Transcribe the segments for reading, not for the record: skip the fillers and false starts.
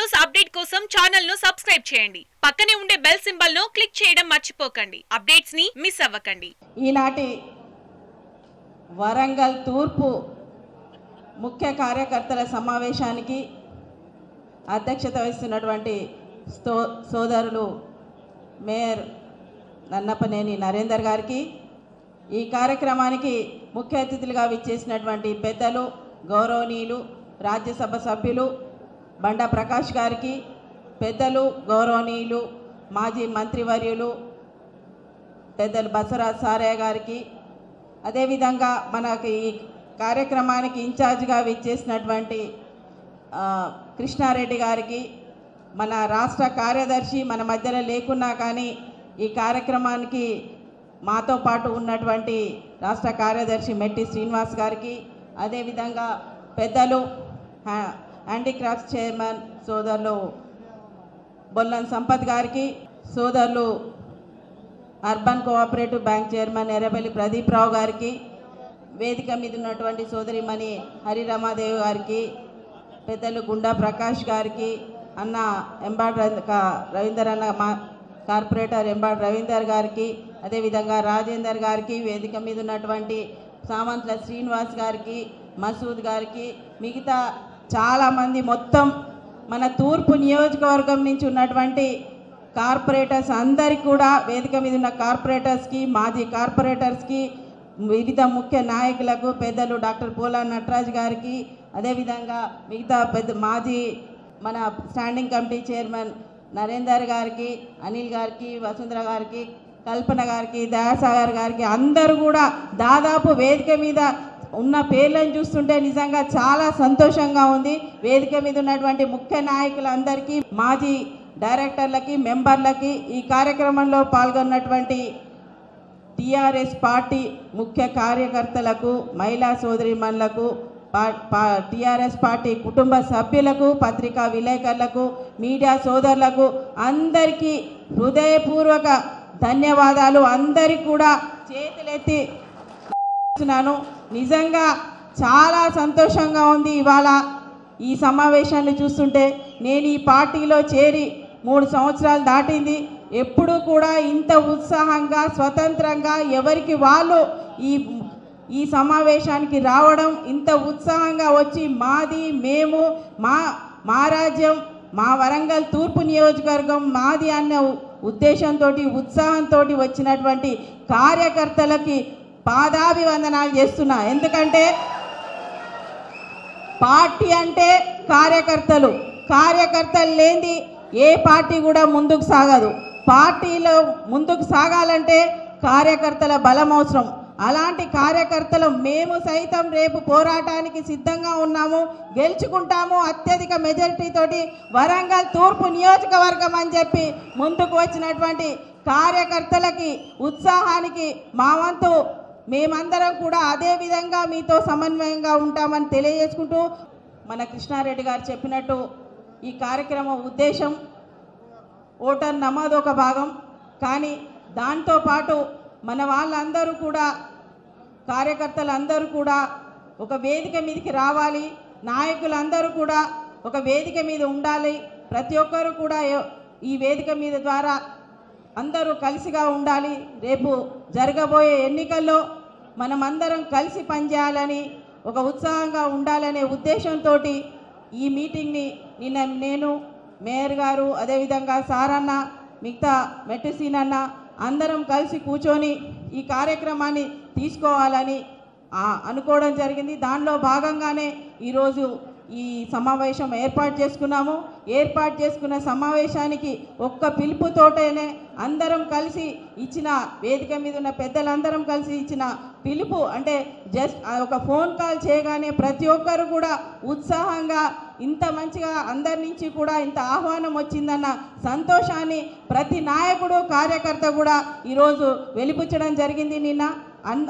News update కోసం channel ను subscribe చేయండి. పక్కనే ఉండే బెల్ సింబల్ ను క్లిక్ చేయడం మర్చిపోకండి. అప్డేట్స్ ని మిస్ అవ్వకండి. ఈనాటి వరంగల్ తూర్పు ముఖ్య కార్యకర్తల సమావేశానికి అధ్యక్షత వహిస్తున్నటువంటి సోదరులు మేయర్ నన్నపనేని నరేందర్ గారికి, ఈ కార్యక్రమానికి ముఖ్య అతిథులుగా విచ్చేసినటువంటి పెద్దలు గౌరవనీయులు రాజ్యసభ సభ్యులు బండా ప్రకాష్ గారికి, పెద్దలు గౌరవనీయులు మాజీ మంత్రివర్యులు పెద్దలు బసవరాజ్ సారయ్య గారికి, అదేవిధంగా మనకి ఈ కార్యక్రమానికి ఇన్ఛార్జ్గా విచ్చేసినటువంటి కృష్ణారెడ్డి గారికి, మన రాష్ట్ర కార్యదర్శి మన మధ్యలో లేకున్నా కానీ ఈ కార్యక్రమానికి మాతో పాటు ఉన్నటువంటి రాష్ట్ర కార్యదర్శి మెట్టి శ్రీనివాస్ గారికి, అదేవిధంగా పెద్దలు హ్యాండీక్రాఫ్ట్స్ చైర్మన్ సోదరులు బొల్లం సంపత్ గారికి, సోదరులు urban cooperative bank chairman Errabelli Pradeep Rao గారికి, వేదిక మీద ఉన్నటువంటి సోదరిమణి హరిరమాదేవి గారికి, పెద్దలు గుండా ప్రకాష్ గారికి, అన్న ఎంబాడ్ రవీందర్ అన్న మా కార్పొరేటర్ ఎంబాడ్ రవీందర్ గారికి, అదేవిధంగా రాజేందర్ గారికి, వేదిక మీద ఉన్నటువంటి సామంత్ల శ్రీనివాస్ గారికి, మసూద్ గారికి, మిగతా చాలామంది మొత్తం మన తూర్పు నియోజకవర్గం నుంచి ఉన్నటువంటి కార్పొరేటర్స్ అందరికీ కూడా, వేదిక మీద ఉన్న కార్పొరేటర్స్కి, మాజీ కార్పొరేటర్స్కి, వివిధ ముఖ్య నాయకులకు, పెద్దలు డాక్టర్ పోలా నటరాజ్ గారికి, అదేవిధంగా మిగతా మాజీ మన స్టాండింగ్ కమిటీ చైర్మన్ నరేందర్ గారికి, అనిల్ గారికి, వసుంధర గారికి, కల్పన గారికి, దయాసాగర్ గారికి, అందరూ కూడా దాదాపు వేదిక మీద ఉన్న పేర్లను చూస్తుంటే నిజంగా చాలా సంతోషంగా ఉంది. వేదిక మీద ఉన్నటువంటి ముఖ్య నాయకులందరికీ, మాజీ డైరెక్టర్లకి, మెంబర్లకి, ఈ కార్యక్రమంలో పాల్గొన్నటువంటి టీఆర్ఎస్ పార్టీ ముఖ్య కార్యకర్తలకు, మహిళా సోదరిమణులకు, టీఆర్ఎస్ పార్టీ కుటుంబ సభ్యులకు, పత్రికా విలేకరులకు, మీడియా సోదరులకు అందరికీ హృదయపూర్వక ధన్యవాదాలు. అందరికీ కూడా చేతులెత్తి నిజంగా చాలా సంతోషంగా ఉంది. ఇవాళ ఈ సమావేశాన్ని చూస్తుంటే నేను ఈ పార్టీలో చేరి 3 సంవత్సరాలు దాటింది. ఎప్పుడూ కూడా ఇంత ఉత్సాహంగా స్వతంత్రంగా ఎవరికి వాళ్ళు ఈ సమావేశానికి రావడం, ఇంత ఉత్సాహంగా వచ్చి మాది, మేము, మా రాజ్యం, మా వరంగల్ తూర్పు నియోజకవర్గం మాది అన్న ఉద్దేశంతో, ఉత్సాహంతో వచ్చినటువంటి కార్యకర్తలకి పాదాభివందనాలు చేస్తున్నా. ఎందుకంటే పార్టీ అంటే కార్యకర్తలు, కార్యకర్తలు లేనిది ఏ పార్టీ కూడా ముందుకు సాగదు. పార్టీలో ముందుకు సాగాలంటే కార్యకర్తల బలం అవసరం. అలాంటి కార్యకర్తలు మేము సైతం రేపు పోరాటానికి సిద్ధంగా ఉన్నాము, గెలుచుకుంటాము అత్యధిక మెజారిటీ తోటి వరంగల్ తూర్పు నియోజకవర్గం అని చెప్పి ముందుకు వచ్చినటువంటి కార్యకర్తలకి ఉత్సాహానికి మా వంతు మేమందరం కూడా అదే విధంగా మీతో సమన్వయంగా ఉంటామని తెలియజేసుకుంటూ, మన కృష్ణారెడ్డి గారు చెప్పినట్టు ఈ కార్యక్రమం ఉద్దేశం ఓటర్ నమోదు ఒక భాగం, కానీ దాంతోపాటు మన వాళ్ళందరూ కూడా, కార్యకర్తలందరూ కూడా ఒక వేదిక మీదకి రావాలి, నాయకులందరూ కూడా ఒక వేదిక మీద ఉండాలి. ప్రతి ఒక్కరూ కూడా ఈ వేదిక మీద ద్వారా అందరూ కలిసిగా ఉండాలి. రేపు జరగబోయే ఎన్నికల్లో మనమందరం కలిసి పనిచేయాలని, ఒక ఉత్సాహంగా ఉండాలనే ఉద్దేశంతో ఈ మీటింగ్ని నిన్న నేను, మేయర్ గారు, అదేవిధంగా సారన్న, మిగతా మెట్టి సీనన్న అందరం కలిసి కూర్చొని ఈ కార్యక్రమాన్ని తీసుకోవాలని అనుకోవడం జరిగింది. దానిలో భాగంగానే ఈరోజు ఈ సమావేశం ఏర్పాటు చేసుకున్నాము. ఏర్పాటు చేసుకున్న సమావేశానికి ఒక్క పిలుపుతోటనే అందరం కలిసి ఇచ్చిన, వేదిక మీద ఉన్న పెద్దలందరం కలిసి ఇచ్చిన పిలుపు, అంటే జస్ట్ ఒక ఫోన్ కాల్ చేయగానే ప్రతి ఒక్కరు కూడా ఉత్సాహంగా, ఇంత మంచిగా అందరి నుంచి కూడా ఇంత ఆహ్వానం వచ్చిందన్న సంతోషాన్ని ప్రతి నాయకుడు, కార్యకర్త కూడా ఈరోజు వెలిపుచ్చడం జరిగింది నిన్న.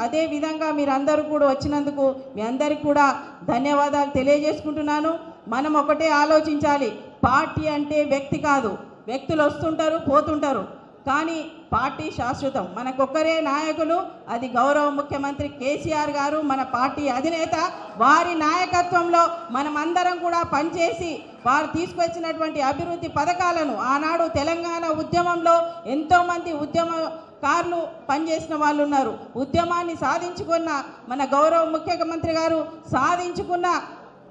అదే విధంగా మీరందరూ కూడా వచ్చినందుకు మీ అందరికీ కూడా ధన్యవాదాలు తెలియజేసుకుంటున్నాను. మనం ఒకటే ఆలోచించాలి, పార్టీ అంటే వ్యక్తి కాదు. వ్యక్తులు వస్తుంటారు, పోతుంటారు, కానీ పార్టీ శాశ్వతం. మనకొక్కరే నాయకులు, అది గౌరవ ముఖ్యమంత్రి కేసీఆర్ గారు, మన పార్టీ అధినేత. వారి నాయకత్వంలో మనమందరం కూడా పనిచేసి వారు తీసుకొచ్చినటువంటి అభివృద్ధి పథకాలను ఆనాడు తెలంగాణ ఉద్యమంలో ఎంతోమంది ఉద్యమకారులు పనిచేసిన వాళ్ళు ఉన్నారు. ఉద్యమాన్ని సాధించుకున్న మన గౌరవ ముఖ్యమంత్రి గారు సాధించుకున్న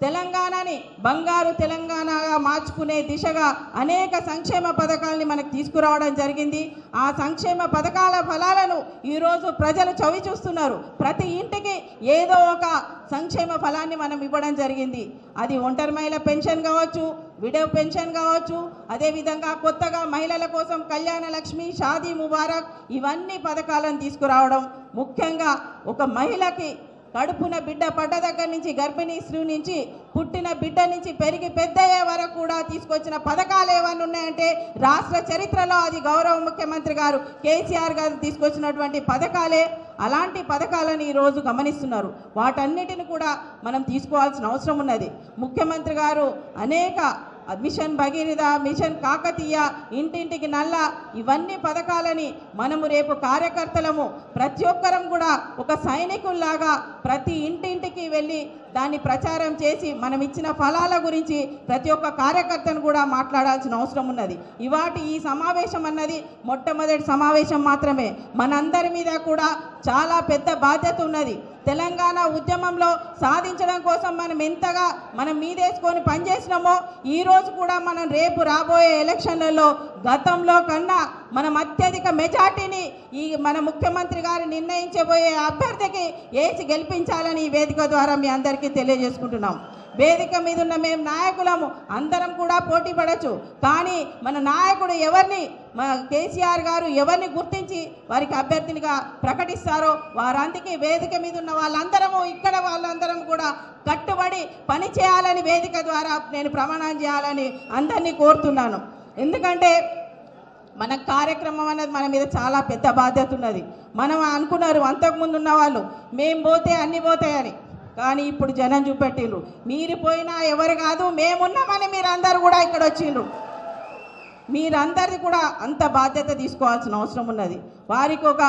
తెలంగాణని బంగారు తెలంగాణగా మార్చుకునే దిశగా అనేక సంక్షేమ పథకాలని మనకు తీసుకురావడం జరిగింది. ఆ సంక్షేమ పథకాల ఫలాలను ఈరోజు ప్రజలు చవి చూస్తున్నారు. ప్రతి ఇంటికి ఏదో ఒక సంక్షేమ ఫలాన్ని మనం ఇవ్వడం జరిగింది. అది ఒంటరి మహిళ పెన్షన్ కావచ్చు, విడో పెన్షన్ కావచ్చు, అదేవిధంగా కొత్తగా మహిళల కోసం కళ్యాణ లక్ష్మి, షాదీ ముబారక్, ఇవన్నీ పథకాలను తీసుకురావడం. ముఖ్యంగా ఒక మహిళకి కడుపున బిడ్డ పడ్డ దగ్గర నుంచి, గర్భిణీ స్త్రీ నుంచి, పుట్టిన బిడ్డ నుంచి పెరిగి పెద్దయ్యే వరకు కూడా తీసుకొచ్చిన పథకాలు ఏమన్నా ఉన్నాయంటే రాష్ట్ర చరిత్రలో అది గౌరవ ముఖ్యమంత్రి గారు కేసీఆర్ గారు తీసుకొచ్చినటువంటి పథకాలే. అలాంటి పథకాలను ఈరోజు గమనిస్తున్నారు. వాటన్నిటిని కూడా మనం తీసుకోవాల్సిన అవసరం ఉన్నది. ముఖ్యమంత్రి గారు అనేక మిషన్ భగీరథ, మిషన్ కాకతీయ, ఇంటింటికి నల్ల, ఇవన్నీ పథకాలని మనము రేపు కార్యకర్తలము ప్రతి ఒక్కరం కూడా ఒక సైనికుల్లాగా ప్రతి ఇంటింటికి వెళ్ళి దాన్ని ప్రచారం చేసి మనం ఇచ్చిన ఫలాల గురించి ప్రతి ఒక్క కార్యకర్తను కూడా మాట్లాడాల్సిన అవసరం ఉన్నది. ఈ సమావేశం అన్నది మొట్టమొదటి సమావేశం మాత్రమే. మనందరి మీద కూడా చాలా పెద్ద బాధ్యత ఉన్నది. తెలంగాణ ఉద్యమంలో సాధించడం కోసం మనం ఎంతగా మనం మీదేసుకొని పనిచేసినామో ఈరోజు కూడా మనం రేపు రాబోయే ఎలక్షన్లలో గతంలో కన్నా మనం అత్యధిక మెజార్టీని మన ముఖ్యమంత్రి గారు నిర్ణయించబోయే అభ్యర్థికి వేసి గెలిపించాలని ఈ వేదిక ద్వారా మీ అందరికీ తెలియజేసుకుంటున్నాం. వేదిక మీద ఉన్న మేము నాయకులము అందరం కూడా పోటీ పడవచ్చు. కానీ మన నాయకుడు ఎవరిని, మన కేసీఆర్ గారు ఎవరిని గుర్తించి వారికి అభ్యర్థినిగా ప్రకటిస్తారో వారందరికీ వేదిక మీద ఉన్న వాళ్ళందరము, ఇక్కడ వాళ్ళందరం కూడా కట్టుబడి పని చేయాలని వేదిక ద్వారా నేను ప్రమాణం చేయాలని అందరినీ కోరుతున్నాను. ఎందుకంటే మన కార్యక్రమం అనేది మన మీద చాలా పెద్ద బాధ్యత ఉన్నది. మనం అనుకున్నారు అంతకుముందు ఉన్న వాళ్ళు మేము పోతే అన్నీ పోతాయని, కానీ ఇప్పుడు జనం చూపెట్టిండ్రు మీరు పోయినా ఎవరు కాదు మేమున్నామని మీరందరూ కూడా ఇక్కడ వచ్చిండ్రు. మీరందరిది కూడా అంత బాధ్యత తీసుకోవాల్సిన అవసరం ఉన్నది. వారికి ఒక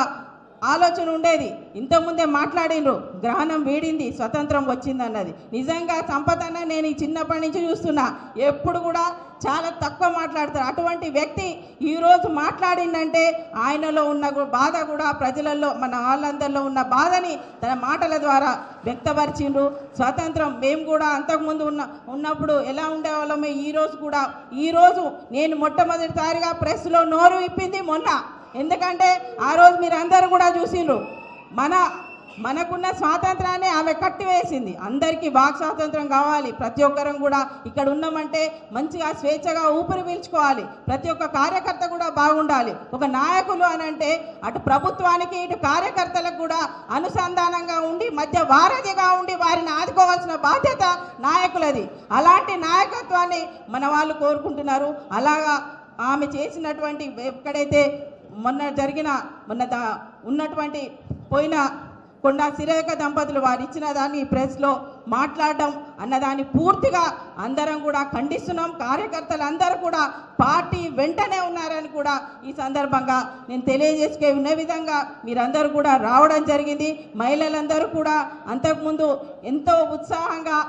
ఆలోచన ఉండేది, ఇంతకుముందే మాట్లాడిండ్రు గ్రహణం వీడింది స్వతంత్రం వచ్చింది అన్నది. నిజంగా సంపదన నేను ఈ చిన్నప్పటి నుంచి చూస్తున్నా, ఎప్పుడు కూడా చాలా తక్కువ మాట్లాడతారు. అటువంటి వ్యక్తి ఈరోజు మాట్లాడిందంటే ఆయనలో ఉన్న బాధ కూడా ప్రజలలో మన వాళ్ళందరిలో ఉన్న బాధని తన మాటల ద్వారా వ్యక్తపరిచిండ్రు. స్వతంత్రం మేము కూడా అంతకుముందు ఉన్నప్పుడు ఎలా ఉండేవాళ్ళమే ఈరోజు నేను మొట్టమొదటిసారిగా ప్రెస్లో నోరు విప్పింది మొన్న. ఎందుకంటే ఆ రోజు మీరు అందరూ కూడా చూసిండ్రు మనకున్న స్వాతంత్రాన్ని ఆమె కట్టివేసింది. అందరికీ వాక్ స్వాతంత్రం కావాలి, ప్రతి ఒక్కరం కూడా ఇక్కడ ఉన్నామంటే మంచిగా స్వేచ్ఛగా ఊపిరి పీల్చుకోవాలి, ప్రతి ఒక్క కార్యకర్త కూడా బాగుండాలి. ఒక నాయకులు అని అంటే అటు ప్రభుత్వానికి ఇటు కార్యకర్తలకు కూడా అనుసంధానంగా ఉండి మధ్య వారధిగా ఉండి వారిని ఆదుకోవాల్సిన బాధ్యత నాయకులది. అలాంటి నాయకత్వాన్ని మన వాళ్ళు కోరుకుంటున్నారు. అలాగా ఆమె చేసినటువంటి ఎక్కడైతే ఉన్నటువంటి పోయిన కొండా సురేఖ దంపతులు వారు ఇచ్చిన దాన్ని ప్రెస్లో మాట్లాడడం అన్నదాన్ని పూర్తిగా అందరం కూడా ఖండిస్తున్నాం. కార్యకర్తలు అందరూ కూడా పార్టీ వెంటనే ఉన్నారని కూడా ఈ సందర్భంగా నేను తెలియజేసుకునే విధంగా మీరందరూ కూడా రావడం జరిగింది. మహిళలందరూ కూడా అంతకుముందు ఎంతో ఉత్సాహంగా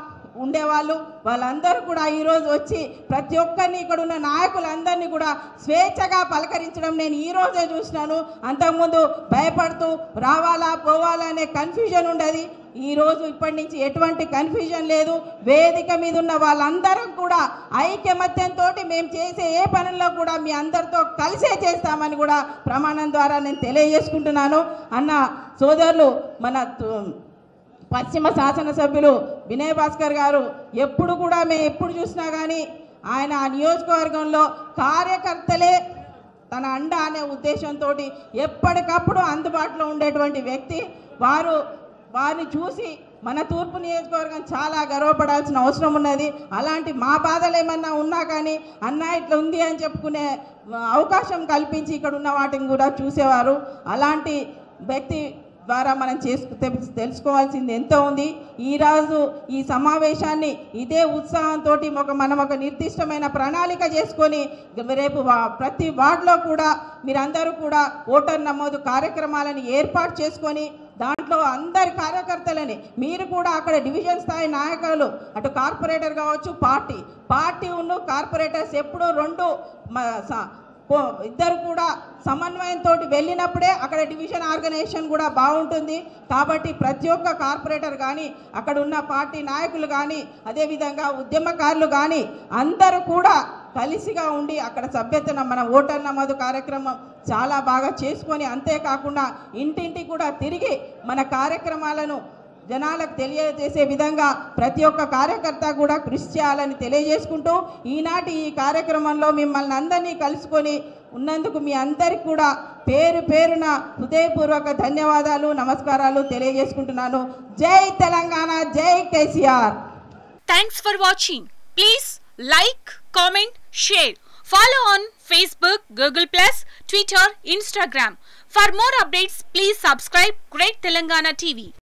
ఉండేవాళ్ళు, వాళ్ళందరూ కూడా ఈరోజు వచ్చి ప్రతి ఒక్కరిని ఇక్కడ ఉన్న నాయకులందరినీ కూడా స్వేచ్ఛగా పలకరించడం నేను ఈరోజే చూసినాను. అంతకుముందు భయపడుతూ రావాలా పోవాలా అనే కన్ఫ్యూజన్ ఉండేది. ఈరోజు ఇప్పటి నుంచి ఎటువంటి కన్ఫ్యూజన్ లేదు. వేదిక మీద ఉన్న వాళ్ళందరం కూడా ఐకమత్యంతో మేము చేసే ఏ పనుల్లో కూడా మీ అందరితో కలిసే చేస్తామని కూడా ప్రమాణం ద్వారా నేను తెలియజేసుకుంటున్నాను. అన్న సోదరులు మన పశ్చిమ శాసనసభ్యులు వినయ్ భాస్కర్ గారు ఎప్పుడు కూడా మేము ఎప్పుడు చూసినా కానీ ఆయన ఆ నియోజకవర్గంలో కార్యకర్తలే తన అండ అనే ఉద్దేశంతో ఎప్పటికప్పుడు అందుబాటులో ఉండేటువంటి వ్యక్తి. వారిని చూసి మన తూర్పు నియోజకవర్గం చాలా గర్వపడాల్సిన అవసరం ఉన్నది. అలాంటి మా బాధలు ఏమన్నా ఉన్నా కానీ అన్న ఇట్లా ఉంది అని చెప్పుకునే అవకాశం కల్పించి ఇక్కడ ఉన్న వాటిని కూడా చూసేవారు. అలాంటి వ్యక్తి ద్వారా మనం తెలుసుకోవాల్సింది ఎంతో ఉంది. ఈరోజు ఈ సమావేశాన్ని ఇదే ఉత్సాహంతో మనం ఒక నిర్దిష్టమైన ప్రణాళిక చేసుకొని రేపు ప్రతి వార్డులో కూడా మీరందరూ కూడా ఓటర్ నమోదు కార్యక్రమాలను ఏర్పాటు చేసుకొని దాంట్లో అందరి కార్యకర్తలని మీరు కూడా అక్కడ డివిజన్ స్థాయి నాయకులు అటు కార్పొరేటర్ కావచ్చు పార్టీ ఉన్న కార్పొరేటర్స్ ఎప్పుడూ ఇద్దరు కూడా సమన్వయంతో వెళ్ళినప్పుడే అక్కడ డివిజన్ ఆర్గనైజేషన్ కూడా బాగుంటుంది. కాబట్టి ప్రతి ఒక్క కార్పొరేటర్ కానీ అక్కడ ఉన్న పార్టీ నాయకులు కానీ అదేవిధంగా ఉద్యమకారులు కానీ అందరూ కూడా కలిసిగా ఉండి అక్కడ సభ్యతన మన ఓటర్ నమోదు కార్యక్రమం చాలా బాగా చేసుకొని అంతేకాకుండా ఇంటింటి కూడా తిరిగి మన కార్యక్రమాలను జనాలకు తెలియజేసే విధంగా ప్రతి ఒక్క కార్యకర్త కూడా కృషి చేయాలని తెలియజేసుకుంటూ ఈనాటి ఈ కార్యక్రమంలో మిమ్మల్ని అందరినీ కలుసుకొని ఉన్నందుకు మీ అందరికి కూడా పేరున హృదయపూర్వక ధన్యవాదాలు నమస్కారాలు తెలియజేసుకుంటున్నాను. జై తెలంగాణ, జై KCR. Thanks for watching. Please like, comment, share. Follow on Facebook, Google+, Twitter, Instagram. For more updates, please subscribe Great Telangana TV.